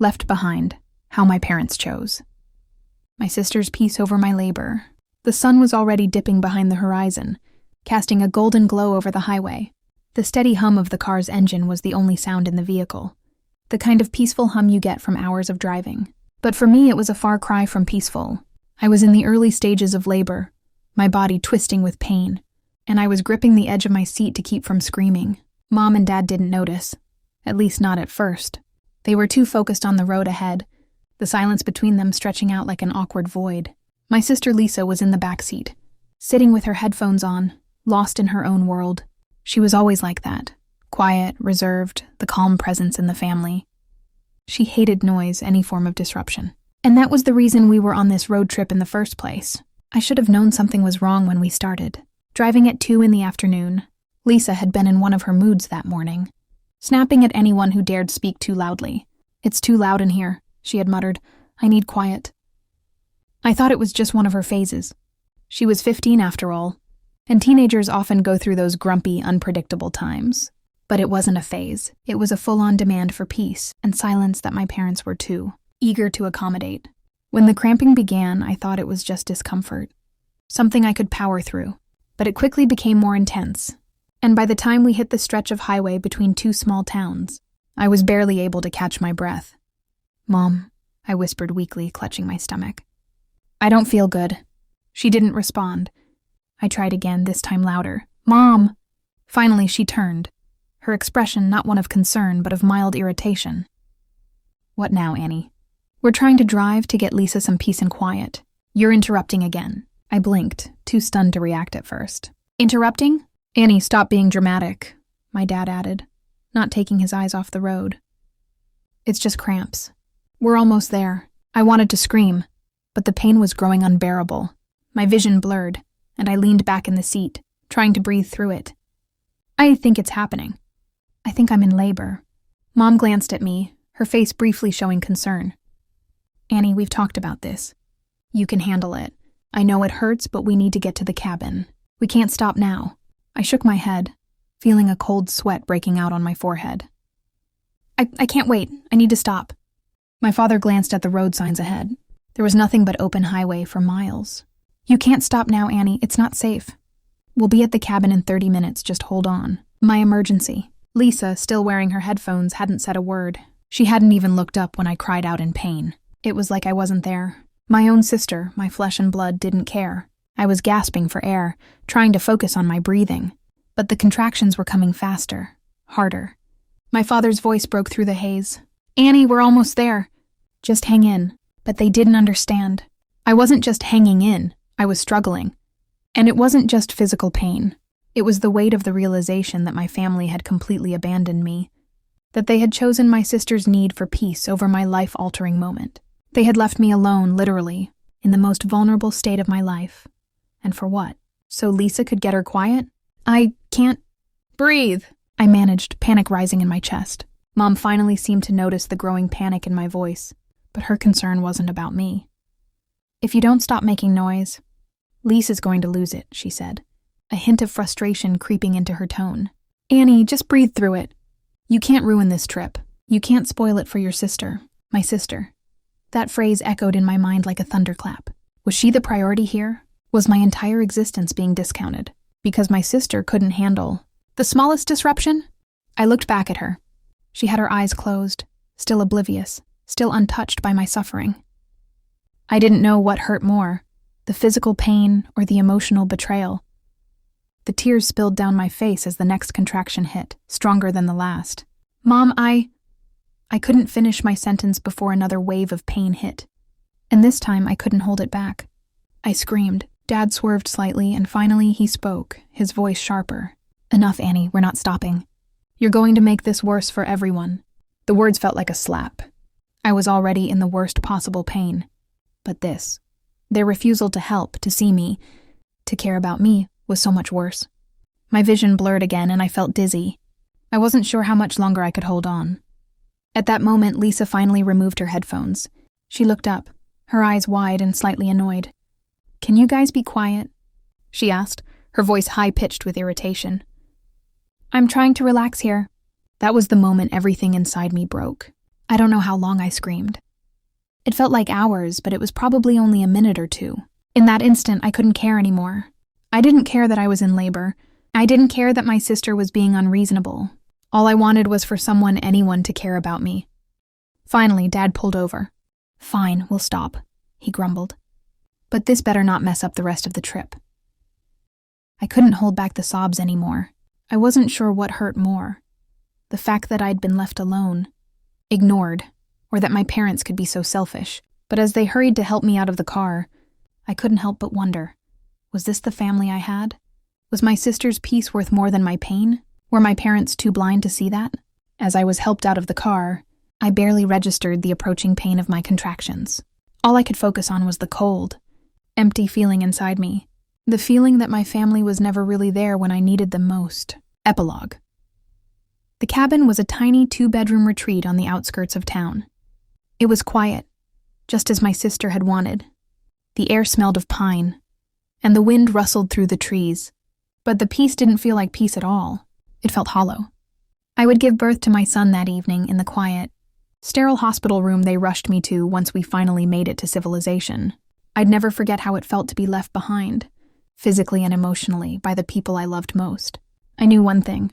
Left behind, how my parents chose. My sister's peace over my labor. The sun was already dipping behind the horizon, casting a golden glow over the highway. The steady hum of the car's engine was the only sound in the vehicle, the kind of peaceful hum you get from hours of driving. But for me, it was a far cry from peaceful. I was in the early stages of labor, my body twisting with pain, and I was gripping the edge of my seat to keep from screaming. Mom and Dad didn't notice, at least not at first. They were too focused on the road ahead, the silence between them stretching out like an awkward void. My sister Lisa was in the back seat, sitting with her headphones on, lost in her own world. She was always like that, quiet, reserved, the calm presence in the family. She hated noise, any form of disruption. And that was the reason we were on this road trip in the first place. I should have known something was wrong when we started. Driving at 2 in the afternoon, Lisa had been in one of her moods that morning, snapping at anyone who dared speak too loudly. "It's too loud in here," she had muttered. "I need quiet." I thought it was just one of her phases. She was 15 after all, and teenagers often go through those grumpy, unpredictable times. But it wasn't a phase. It was a full-on demand for peace and silence that my parents were too eager to accommodate. When the cramping began, I thought it was just discomfort, something I could power through. But it quickly became more intense, and by the time we hit the stretch of highway between 2 small towns, I was barely able to catch my breath. "Mom," I whispered weakly, clutching my stomach. "I don't feel good." She didn't respond. I tried again, this time louder. "Mom!" Finally, she turned, her expression not one of concern, but of mild irritation. "What now, Annie?" "We're trying to drive to get Lisa some peace and quiet. You're interrupting again." I blinked, too stunned to react at first. "Interrupting?" "Annie, stop being dramatic," my dad added, not taking his eyes off the road. "It's just cramps. We're almost there." I wanted to scream, but the pain was growing unbearable. My vision blurred, and I leaned back in the seat, trying to breathe through it. "I think it's happening. I think I'm in labor." Mom glanced at me, her face briefly showing concern. "Annie, we've talked about this. You can handle it. I know it hurts, but we need to get to the cabin. We can't stop now." I shook my head, feeling a cold sweat breaking out on my forehead. I can't wait. I need to stop." My father glanced at the road signs ahead. There was nothing but open highway for miles. "You can't stop now, Annie. It's not safe. We'll be at the cabin in 30 minutes. Just hold on." My emergency. Lisa, still wearing her headphones, hadn't said a word. She hadn't even looked up when I cried out in pain. It was like I wasn't there. My own sister, my flesh and blood, didn't care. I was gasping for air, trying to focus on my breathing. But the contractions were coming faster, harder. My father's voice broke through the haze. "Annie, we're almost there. Just hang in." But they didn't understand. I wasn't just hanging in, I was struggling. And it wasn't just physical pain. It was the weight of the realization that my family had completely abandoned me, that they had chosen my sister's need for peace over my life-altering moment. They had left me alone, literally, in the most vulnerable state of my life. And for what? So Lisa could get her quiet? "I can't breathe," I managed, panic rising in my chest. Mom finally seemed to notice the growing panic in my voice, but her concern wasn't about me. "If you don't stop making noise, Lisa's going to lose it," she said, a hint of frustration creeping into her tone. "Annie, just breathe through it. You can't ruin this trip. You can't spoil it for your sister, my sister." That phrase echoed in my mind like a thunderclap. Was she the priority here? Was my entire existence being discounted because my sister couldn't handle the smallest disruption? I looked back at her. She had her eyes closed, still oblivious, still untouched by my suffering. I didn't know what hurt more, the physical pain or the emotional betrayal. The tears spilled down my face as the next contraction hit, stronger than the last. "Mom, I couldn't finish my sentence before another wave of pain hit. And this time I couldn't hold it back. I screamed. Dad swerved slightly, and finally he spoke, his voice sharper. "Enough, Annie, we're not stopping. You're going to make this worse for everyone." The words felt like a slap. I was already in the worst possible pain. But this, their refusal to help, to see me, to care about me, was so much worse. My vision blurred again, and I felt dizzy. I wasn't sure how much longer I could hold on. At that moment, Lisa finally removed her headphones. She looked up, her eyes wide and slightly annoyed. "Can you guys be quiet?" she asked, her voice high-pitched with irritation. "I'm trying to relax here." That was the moment everything inside me broke. I don't know how long I screamed. It felt like hours, but it was probably only a minute or two. In that instant, I couldn't care anymore. I didn't care that I was in labor. I didn't care that my sister was being unreasonable. All I wanted was for anyone to care about me. Finally, Dad pulled over. "Fine, we'll stop," he grumbled. "But this better not mess up the rest of the trip." I couldn't hold back the sobs anymore. I wasn't sure what hurt more. The fact that I'd been left alone, ignored, or that my parents could be so selfish. But as they hurried to help me out of the car, I couldn't help but wonder, was this the family I had? Was my sister's peace worth more than my pain? Were my parents too blind to see that? As I was helped out of the car, I barely registered the approaching pain of my contractions. All I could focus on was the cold, empty feeling inside me. The feeling that my family was never really there when I needed them most. Epilogue. The cabin was a tiny 2-bedroom retreat on the outskirts of town. It was quiet, just as my sister had wanted. The air smelled of pine, and the wind rustled through the trees. But the peace didn't feel like peace at all. It felt hollow. I would give birth to my son that evening in the quiet, sterile hospital room they rushed me to once we finally made it to civilization. I'd never forget how it felt to be left behind, physically and emotionally, by the people I loved most. I knew one thing.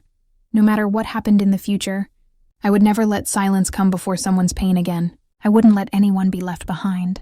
No matter what happened in the future, I would never let silence come before someone's pain again. I wouldn't let anyone be left behind.